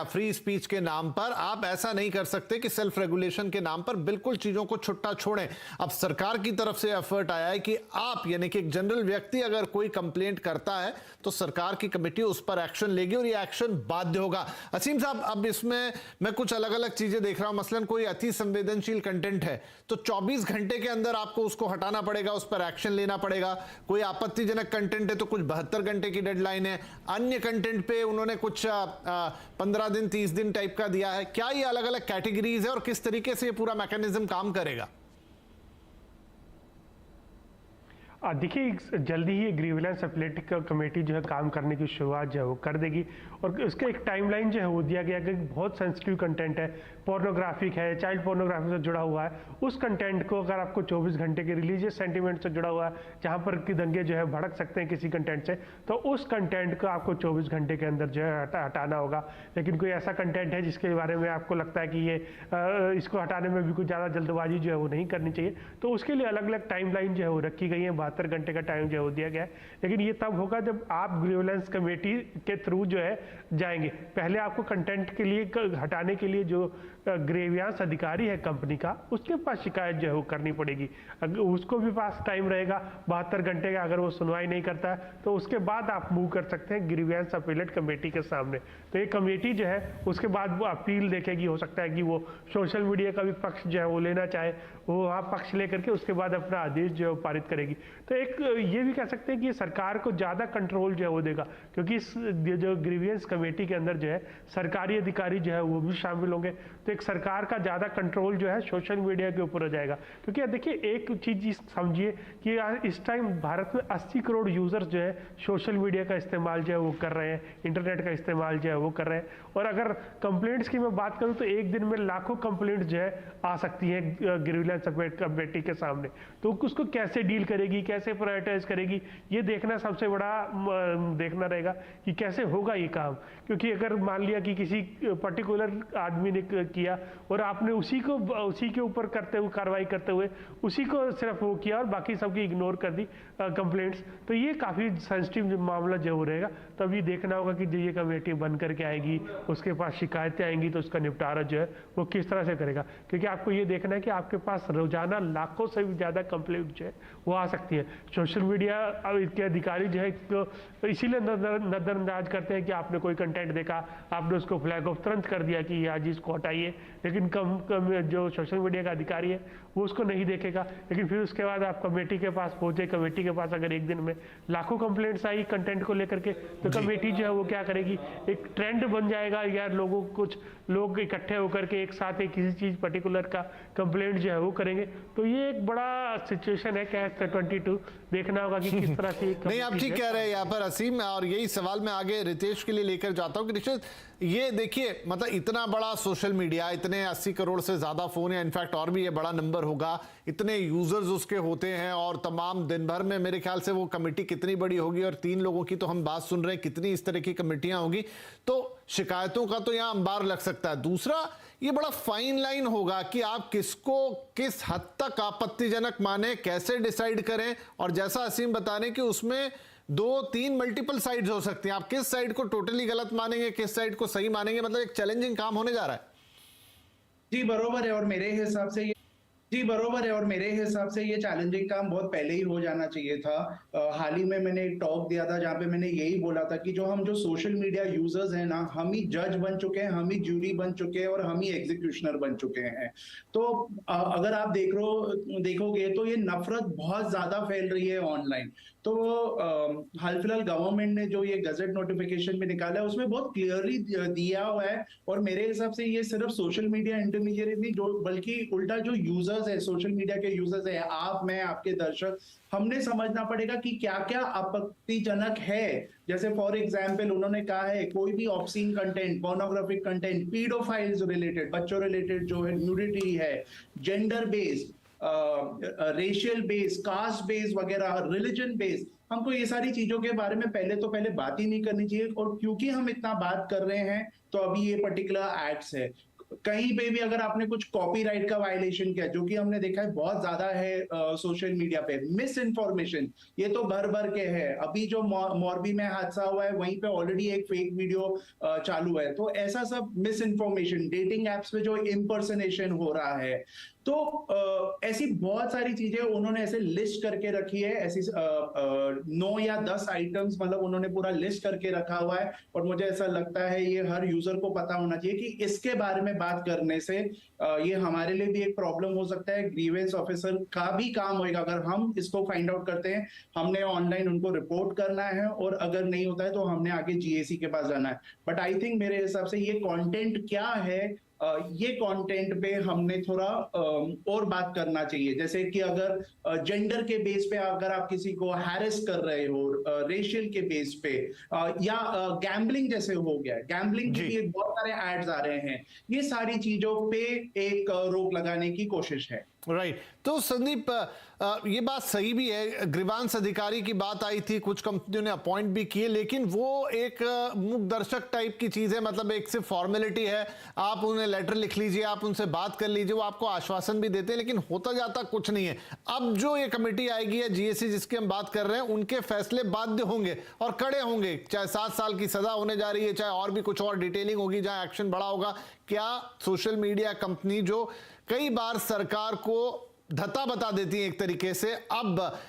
Free speech के नाम पर आप ऐसा नहीं कर सकते कि सेल्फ रेगुलेशन के नाम पर बिल्कुल चीजों को छुट्टा छोड़ें। अब सरकार की तरफ से एफर्ट आया है कि आप यानी कि एक जनरल व्यक्ति अगर कोई कंप्लेंट करता है तो सरकार की कमेटी उस पर एक्शन लेगी और ये एक्शन बाध्य होगा। असीम साहब, अब इसमें मैं कुछ अलग अलग चीजें देख रहा हूं। मसलन कोई अति संवेदनशील कंटेंट है तो 24 घंटे के अंदर आपको उसको हटाना पड़ेगा, उस पर एक्शन लेना पड़ेगा। कोई आपत्तिजनक कंटेंट है तो कुछ 72 घंटे की डेडलाइन है। अन्य कंटेंट पे उन्होंने कुछ 15 दिन 30 दिन टाइप का दिया है। क्या ये अलग अलग कैटेगरीज है और किस तरीके से ये पूरा मैकेनिज्म काम करेगा? देखिए, जल्दी ही ग्रीवेंस अपीलेट कमेटी जो है काम करने की शुरुआत जो है वो कर देगी और उसका एक टाइमलाइन जो है वो दिया गया कि बहुत सेंसिटिव कंटेंट है, पोर्नोग्राफिक है, चाइल्ड पोर्नोग्राफी से जुड़ा हुआ है, उस कंटेंट को अगर आपको 24 घंटे के रिलीजियस सेंटिमेंट से जुड़ा हुआ है जहाँ पर कि दंगे जो है भड़क सकते हैं किसी कंटेंट से, तो उस कंटेंट को आपको 24 घंटे के अंदर जो है हटाना होगा। लेकिन कोई ऐसा कंटेंट है जिसके बारे में आपको लगता है कि ये इसको हटाने में भी कुछ ज़्यादा जल्दबाजी जो है वो नहीं करनी चाहिए, तो उसके लिए अलग अलग टाइमलाइन जो है वो रखी गई है। 72 घंटे का टाइम जो है दिया गया है। लेकिन ये तब होगा जब आप ग्रीवेंस कमेटी के थ्रू जो है जाएंगे। पहले आपको कंटेंट के लिए हटाने के लिए जो ग्रीवेंस अधिकारी है कंपनी का, उसके पास शिकायत जो है वो करनी पड़ेगी। उसको भी पास टाइम रहेगा 72 घंटे का। अगर वो सुनवाई नहीं करता है तो उसके बाद आप मूव कर सकते हैं ग्रीवेंस अपीलेट कमेटी के सामने। तो ये कमेटी जो है उसके बाद वो अपील देखेगी। हो सकता है कि वो सोशल मीडिया का भी पक्ष जो है वो लेना चाहे, वो वहाँ पक्ष लेकर के उसके बाद अपना आदेश जो है पारित करेगी। तो एक ये भी कह सकते हैं कि सरकार को ज़्यादा कंट्रोल जो है वो देगा, क्योंकि इस जो ग्रीवेंस कमेटी के अंदर जो है सरकारी अधिकारी जो है वो भी शामिल होंगे। तो एक सरकार का ज़्यादा कंट्रोल जो है सोशल मीडिया के ऊपर हो जाएगा। क्योंकि देखिए, एक चीज़ समझिए कि इस टाइम भारत में 80 करोड़ यूजर्स जो है सोशल मीडिया का इस्तेमाल जो है वो कर रहे हैं, इंटरनेट का इस्तेमाल जो है वो कर रहे हैं। और अगर कंप्लेंट्स की मैं बात करूँ तो एक दिन में लाखों कंप्लेंट्स जो है आ सकती है ग्रीवेंस कमेटी के सामने। तो उसको कैसे डील करेगी, कैसे प्रायोरिटाइज करेगी, ये देखना सबसे बड़ा देखना रहेगा कि कैसे होगा ये काम। क्योंकि अगर मान लिया कि किसी पर्टिकुलर आदमी ने किया और आपने उसी के ऊपर करते हुए कार्रवाई करते हुए उसी को सिर्फ वो किया और बाकी सबकी इग्नोर कर दी कंप्लेंट्स, तो ये काफ़ी सेंसिटिव मामला जो रहेगा। तब ये देखना होगा कि जो ये कमेटी बन करके आएगी, उसके पास शिकायतें आएंगी तो उसका निपटारा जो है वो किस तरह से करेगा। क्योंकि आपको ये देखना है कि आपके पास रोजाना लाखों से भी ज़्यादा कंप्लेंट जो है वो आ सकती है। सोशल मीडिया के अधिकारी जो है तो इसीलिए नजरअंदाज करते हैं कि आपने कोई कंटेंट देखा, आपने उसको फ्लैग ऑफ तुरंत कर दिया कि आज इसको हटाइए। लेकिन जो सोशल मीडिया का अधिकारी है वो उसको नहीं देखेगा। लेकिन फिर उसके बाद आप कमेटी के पास पहुंचे, कमेटी के पास अगर एक दिन में लाखों कंप्लेंट्स आई कंटेंट को लेकर के, तो कमेटी जो है वो क्या करेगी, एक ट्रेंड बन जाएगा या लोगों कुछ लोग इकट्ठे होकर के एक साथ एक किसी चीज पर्टिकुलर का कंप्लेंट जो है वो करेंगे। तो ये एक बड़ा सिचुएशन है कैच 22। देखना होगा कि किस तरह से नहीं, आप ठीक कह रहे हैं यहाँ पर असीम, और यही सवाल मैं आगे रितेश के लिए लेकर जाता हूँ कि रितेश, ये देखिए मतलब इतना बड़ा सोशल मीडिया, इतने 80 करोड़ से ज्यादा फोन है, इनफैक्ट और भी ये बड़ा नंबर होगा, इतने यूजर्स उसके होते हैं और तमाम दिन भर में मेरे ख्याल से वो कमेटी कितनी बड़ी होगी, और 3 लोगों की तो हम बात सुन रहे हैं, कितनी इस तरह की कमेटियां होगी, तो शिकायतों का तो यहां अंबार लग सकता है। दूसरा, ये बड़ा फाइन लाइन होगा कि आप किसको किस हद तक आपत्तिजनक माने, कैसे डिसाइड करें। और जैसा असीम बता रहे कि उसमें 2-3 मल्टीपल साइड्स हो सकती हैं, आप किस साइड को टोटली गलत मानेंगे, किस साइड को सही मानेंगे, मतलब एक चैलेंजिंग काम होने जा रहा है। जी बरोबर है, और मेरे हिसाब से ये चैलेंजिंग काम बहुत पहले ही हो जाना चाहिए था। हाल ही में मैंने एक टॉक दिया था जहां पे मैंने यही बोला था कि जो सोशल मीडिया यूजर्स हैं ना, हम ही जज बन चुके हैं, हम ही ज्यूरी बन चुके हैं और हम ही एग्जीक्यूशनर बन चुके हैं। तो अगर आप देखोगे तो ये नफरत बहुत ज्यादा फैल रही है ऑनलाइन। तो हाल फिलहाल गवर्नमेंट ने जो ये गजट नोटिफिकेशन में निकाला है उसमें बहुत क्लियरली दिया हुआ है, और मेरे हिसाब से ये सिर्फ सोशल मीडिया इंटरमीडिएट नहीं, बल्कि उल्टा जो यूजर्स है, सोशल मीडिया के यूजर्स है, आप, मैं, आपके दर्शक, हमने समझना पड़ेगा कि क्या क्या आपत्तिजनक है। जैसे फॉर एग्जांपल उन्होंने कहा है कोई भी obscene content, pornographic content, paedophiles related, बच्चों रिलेटेड जो है, न्यूडिटी है, gender based, racial base, caste base वगैरह, रिलीजन बेस, हमको ये सारी चीजों के बारे में पहले बात ही नहीं करनी चाहिए। और क्योंकि हम इतना बात कर रहे हैं तो अभी ये पर्टिकुलर एक्ट्स है। कहीं पे भी अगर आपने कुछ कॉपीराइट का वायलेशन किया, जो कि हमने देखा है बहुत ज्यादा है सोशल मीडिया पे, मिस इन्फॉर्मेशन ये तो भर भर के है। अभी जो मोरबी में हादसा हुआ है वहीं पे ऑलरेडी एक फेक वीडियो चालू है। तो ऐसा सब मिस इन्फॉर्मेशन, डेटिंग एप्स पे जो इम्पर्सनेशन हो रहा है, तो ऐसी बहुत सारी चीजें उन्होंने ऐसे लिस्ट करके रखी है, ऐसी 9 या 10 आइटम्स मतलब उन्होंने पूरा लिस्ट करके रखा हुआ है। और मुझे ऐसा लगता है ये हर यूजर को पता होना चाहिए कि इसके बारे में बात करने से ये हमारे लिए भी एक प्रॉब्लम हो सकता है। ग्रीवेंस ऑफिसर का भी काम होगा, अगर हम इसको फाइंड आउट करते हैं हमने ऑनलाइन उनको रिपोर्ट करना है, और अगर नहीं होता है तो हमने आगे जीएसी के पास जाना है। बट आई थिंक मेरे हिसाब से ये कंटेंट क्या है, ये कंटेंट पे हमने थोड़ा और बात करना चाहिए। जैसे कि अगर जेंडर के बेस पे अगर आप किसी को हैरेस कर रहे हो, रेशियल के बेस पे, या गैम्बलिंग जैसे हो गया, गैम्बलिंग के लिए बहुत सारे एड्स आ रहे हैं, ये सारी चीजों पे एक रोक लगाने की कोशिश है। राइट तो संदीप, ये बात सही भी है, ग्रीवांस अधिकारी की बात आई थी, कुछ कंपनियों ने अपॉइंट भी किए, लेकिन वो एक मूक दर्शक टाइप की चीज है, मतलब एक सिर्फ फॉर्मेलिटी है। आप उन्हें लेटर लिख लीजिए, आप उनसे बात कर लीजिए, वो आपको आश्वासन भी देते हैं, लेकिन होता जाता कुछ नहीं है। अब जो ये कमेटी आएगी या जीएसी जिसकी हम बात कर रहे हैं, उनके फैसले बाध्य होंगे और कड़े होंगे, चाहे 7 साल की सजा होने जा रही है, चाहे और भी कुछ और डिटेलिंग होगी, जहां एक्शन बड़ा होगा। क्या सोशल मीडिया कंपनी जो कई बार सरकार को धत्ता बता देती है एक तरीके से, अब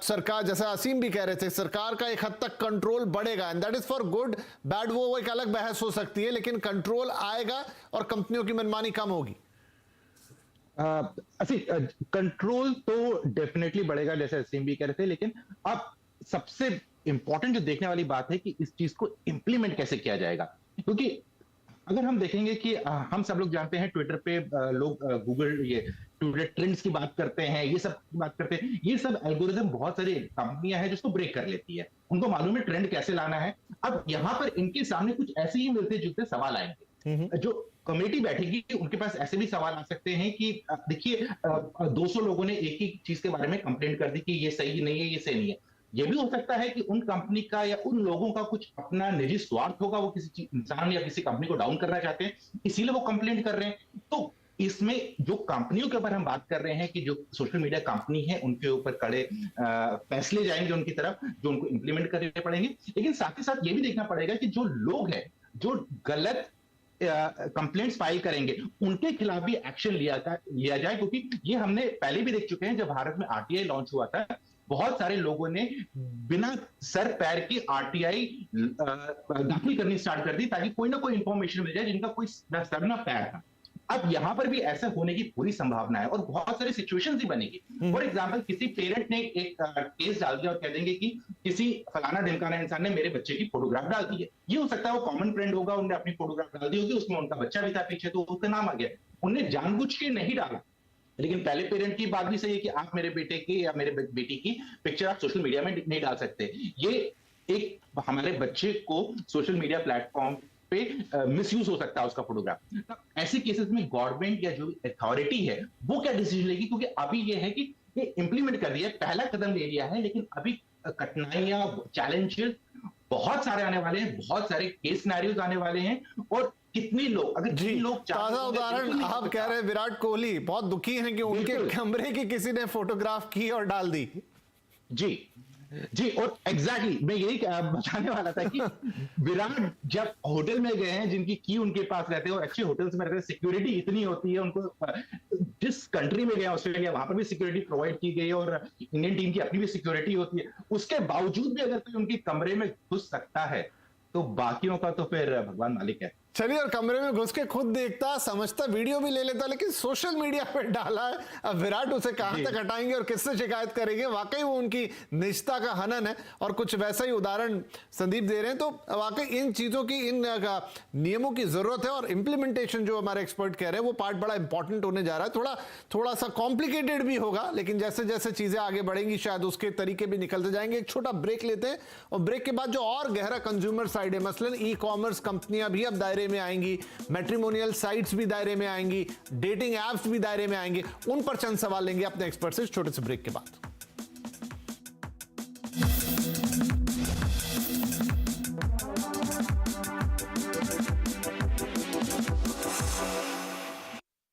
सरकार, जैसा असीम भी कह रहे थे, सरकार का एक हद तक कंट्रोल बढ़ेगा, and that is for good bad, वो एक अलग बहस हो सकती है, लेकिन कंट्रोल आएगा और कंपनियों की मनमानी कम होगी। कंट्रोल तो डेफिनेटली बढ़ेगा, जैसे असीम भी कह रहे थे, लेकिन अब सबसे इंपॉर्टेंट जो देखने वाली बात है कि इस चीज को इंप्लीमेंट कैसे किया जाएगा। क्योंकि अगर हम देखेंगे कि हम सब लोग जानते हैं ट्विटर पे लोग गूगल ये ट्विटर ट्रेंड्स की बात करते हैं, ये सब की बात करते हैं, ये सब एल्गोरिदम बहुत सारी कंपनियां हैं जिसको ब्रेक कर लेती है, उनको मालूम है ट्रेंड कैसे लाना है। अब यहाँ पर इनके सामने कुछ ऐसे ही मिलते जुलते सवाल आएंगे, जो कमेटी बैठेगी उनके पास ऐसे भी सवाल आ सकते हैं कि देखिए 200 लोगों ने एक ही चीज के बारे में कंप्लेंट कर दी कि ये सही नहीं है, ये सही नहीं है। ये भी हो सकता है कि उन कंपनी का या उन लोगों का कुछ अपना निजी स्वार्थ होगा, वो किसी इंसान या किसी कंपनी को डाउन करना चाहते हैं, इसीलिए वो कंप्लेंट कर रहे हैं। तो इसमें जो कंपनियों के ऊपर हम बात कर रहे हैं कि जो सोशल मीडिया कंपनी है उनके ऊपर कड़े फैसले जाएंगे उनकी तरफ, जो उनको इंप्लीमेंट करने पड़ेंगे। लेकिन साथ ही साथ ये भी देखना पड़ेगा कि जो लोग हैं जो गलत कंप्लेंट्स फाइल करेंगे उनके खिलाफ भी एक्शन लिया जाए, क्योंकि ये हमने पहले भी देख चुके हैं। जब भारत में आरटीआई लॉन्च हुआ था, बहुत सारे लोगों ने बिना सर पैर की आरटीआई दाखिल करनी स्टार्ट कर दी ताकि कोई ना कोई इंफॉर्मेशन मिल जाए जिनका कोई सर ना पैर था। अब यहां पर भी ऐसा होने की पूरी संभावना है और बहुत सारी सिचुएशंस ही बनेगी। फॉर एग्जांपल, किसी पेरेंट ने एक केस डाल दिया और कह देंगे कि किसी फलाना ढिमकाना इंसान ने मेरे बच्चे की फोटोग्राफ डाल दी है। ये हो सकता है वो कॉमन फ्रेंड होगा, उन्होंने अपनी फोटोग्राफ डाल दी होगी, उसमें उनका बच्चा भी था पीछे, तो उसका नाम आ गया। उन्हें जानबूझ के नहीं डाला, लेकिन पहले पेरेंट की बात भी सही है कि आप मेरे बेटे की या मेरे बेटी की पिक्चर आप सोशल मीडिया में नहीं डाल सकते। ये एक हमारे बच्चे को सोशल मीडिया प्लेटफॉर्म पे मिसयूज हो सकता है उसका फोटोग्राफ। ऐसे केसेस में गवर्नमेंट या जो अथॉरिटी है वो क्या डिसीजन लेगी, क्योंकि अभी ये है कि ये इंप्लीमेंट कर दिया, पहला कदम ले लिया है, लेकिन अभी कठिनाइयां, चैलेंजेस बहुत सारे आने वाले हैं, बहुत सारे केस सिनेरियोज आने वाले हैं। और कितने लोग, अगर जी लोग, ताजा उदाहरण आप कह रहे हैं, विराट कोहली बहुत दुखी हैं कि उनके कमरे की किसी ने फोटोग्राफ की और डाल दी। जी और एग्जैक्टली मैं यही बताने वाला था कि विराट जब होटल में गए हैं जिनकी की उनके पास रहते हैं, और अच्छे होटल्स में रहते हैं, सिक्योरिटी इतनी होती है उनको, जिस कंट्री में गए ऑस्ट्रेलिया वहां पर भी सिक्योरिटी प्रोवाइड की गई और इंडियन टीम की अपनी भी सिक्योरिटी होती है। उसके बावजूद भी अगर कोई उनके कमरे में घुस सकता है तो बाकियों का तो फिर भगवान मालिक है। चलिए, और कमरे में घुस के खुद देखता, समझता, वीडियो भी ले लेता, लेकिन सोशल मीडिया पे डाला है। अब विराट उसे कहां तक हटाएंगे और किससे शिकायत करेंगे? वाकई वो उनकी निजता का हनन है, और कुछ वैसा ही उदाहरण संदीप दे रहे हैं। तो वाकई इन चीजों की, इन नियमों की जरूरत है, और इंप्लीमेंटेशन जो हमारे एक्सपर्ट कह रहे हैं वो पार्ट बड़ा इंपॉर्टेंट होने जा रहा है। थोड़ा सा कॉम्प्लिकेटेड भी होगा, लेकिन जैसे जैसे चीजें आगे बढ़ेंगी शायद उसके तरीके भी निकलते जाएंगे। एक छोटा ब्रेक लेते हैं, और ब्रेक के बाद जो और गहरा कंज्यूमर साइड है, मसलन ई कॉमर्स कंपनियां भी अब दायरे में आएंगी, मैट्रिमोनियल साइट्स भी दायरे में आएंगी, डेटिंग एप्स भी दायरे में आएंगे, उन पर चंद सवाल लेंगे अपने एक्सपर्ट से छोटे से ब्रेक के बाद।